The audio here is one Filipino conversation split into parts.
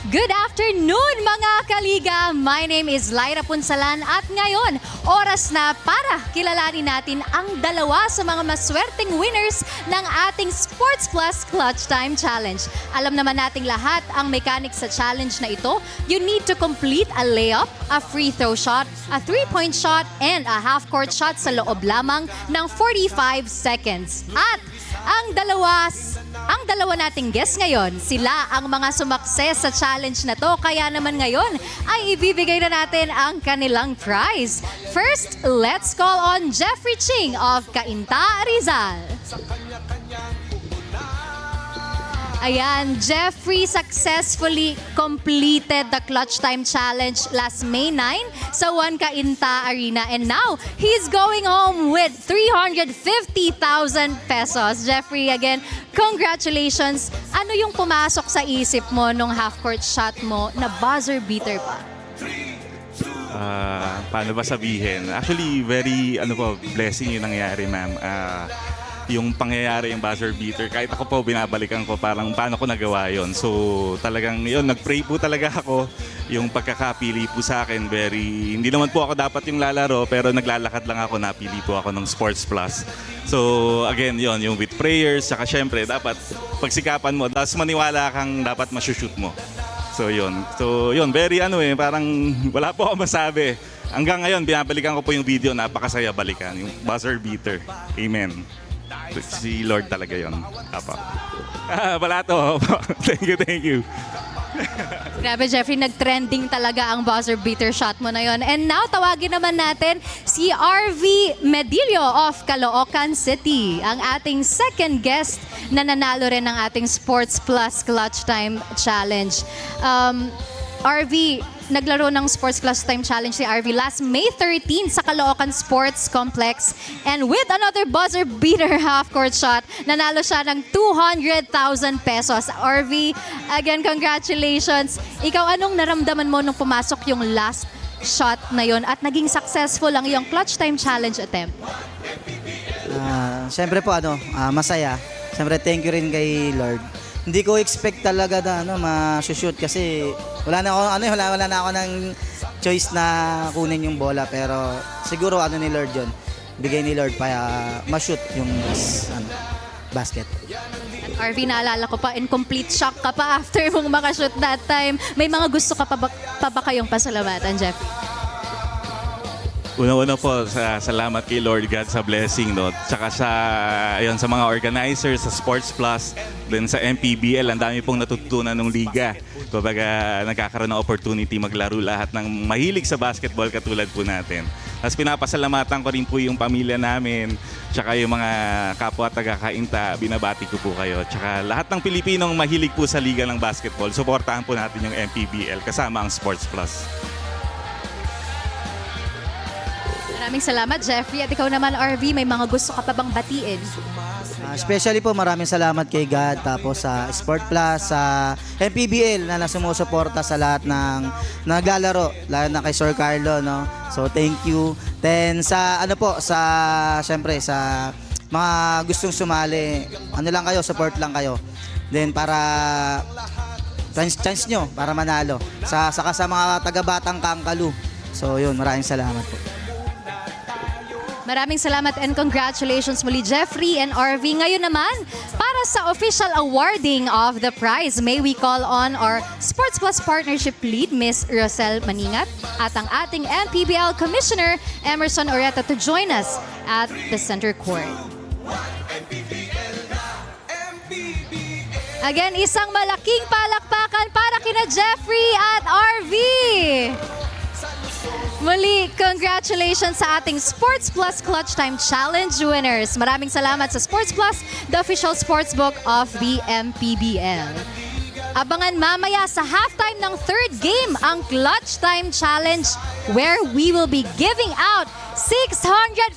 Good afternoon mga kaliga! My name is Lyra Punsalan at ngayon, oras na para kilalanin natin ang dalawa sa mga maswerteng winners ng ating Sports Plus Clutch Time Challenge. Alam naman nating lahat ang mechanics sa challenge na ito. You need to complete a layup, a free throw shot, a three-point shot, and a half-court shot sa loob lamang ng 45 seconds. At ang dalawa nating guests ngayon, sila ang mga sumakses sa challenge na to. Kaya naman ngayon ay ibibigay na natin ang kanilang prize. First, let's call on Jeffrey Ching of Cainta, Rizal. Ayan, Jeffrey successfully completed the Clutch Time Challenge last May 9 sa One Cainta Arena. And now, he's going home with 350,000 pesos. Jeffrey, again, congratulations. Ano yung pumasok sa isip mo nung half-court shot mo na buzzer beater pa? Paano ba sabihin? Actually, very blessing yung nangyari, ma'am. Yung pangyayari, yung buzzer beater, kahit ako po binabalikan ko parang paano ko nagawa yon. So talagang yun, nag-pray po talaga ako. Yung pagkakapili po sa akin, hindi naman po ako dapat yung lalaro, pero naglalakad lang ako, napili po ako ng Sports Plus. So again, yon, yung with prayers, saka syempre dapat pagsikapan mo, tapos maniwala kang dapat masushoot mo. So yun, very parang wala po ako masabi. Hanggang ngayon, binabalikan ko po yung video, napakasaya balikan, yung buzzer beater. Amen. Si Lord talaga yun. Apa. Wala to. Thank you. Grabe, Jeffrey, nag-trending talaga ang buzzer beater shot mo na yon. And now, tawagin naman natin si RV Medillo of Caloocan City, ang ating second guest na nanalo rin ng ating Sports Plus Clutch Time Challenge. RV, naglaro ng Sports Clutch Time Challenge si RV last May 13 sa Caloocan Sports Complex. And with another buzzer beater half-court shot, nanalo siya ng 200,000 pesos. RV, again, congratulations. Ikaw, anong naramdaman mo nung pumasok yung last shot na yon at naging successful ang iyong Clutch Time Challenge attempt? Siyempre po, masaya. Siyempre, thank you rin kay Lord. Hindi ko expect talaga na ma-shoot kasi wala na ako ng choice na kunin yung bola, pero siguro ni Lord yun. Bigay ni Lord para ma-shoot yung basket. RV, naalala ko pa, incomplete shock ka pa after mong makashoot that time. May mga gusto ka pa ba kayong pasalamatan, Jeffrey? Una-una po, salamat kay Lord God sa blessing, no? Tsaka sa mga organizers sa Sports Plus, then sa MPBL, ang dami pong natutunan ng liga. Kumbaga, nagkakaroon ng opportunity maglaro lahat ng mahilig sa basketball katulad po natin. Tapos pinapasalamatan ko rin po yung pamilya namin, tsaka yung mga kapwa taga-Cainta, binabati ko po kayo. Tsaka lahat ng Pilipinong mahilig po sa liga ng basketball, suportahan po natin yung MPBL kasama ang Sports Plus. Maraming salamat, Jeffrey. At ikaw naman, RV, may mga gusto ka pa bang batiin? Especially po, maraming salamat kay God, tapos sa Sport Plus, sa MPBL na sumusuporta sa lahat ng naglalaro, lalo na kay Sir Carlo, no? So, thank you. Then, syempre, sa mga gustong sumali, lang kayo, support lang kayo. Then, para chance nyo para manalo. Saka sa mga taga-Batang Kangkalu. So, yun, maraming salamat po. Maraming salamat and congratulations muli, Jeffrey and RV. Ngayon naman, para sa official awarding of the prize, may we call on our Sports Plus Partnership Lead, Ms. Rosel Maningat, at ang ating MPBL Commissioner, Emerson Oreta, to join us at the center court. Again, isang malaking palakpakan para kina Jeffrey at RV. Muli, congratulations sa ating Sports Plus Clutch Time Challenge winners. Maraming salamat sa Sports Plus, the official sportsbook of the MPBL. Abangan mamaya sa halftime ng third game ang Clutch Time Challenge, where we will be giving out 650,000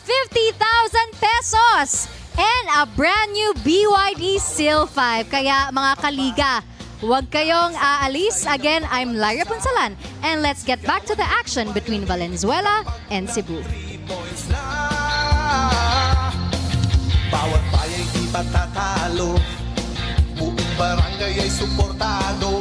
pesos and a brand new BYD Seal 5. Kaya mga kaliga, huwag kayong aalis. Again, I'm Lyra Punsalan, and let's get back to the action between Valenzuela and Cebu. Bawat bayan di patatalo, buong barangay ay suportado.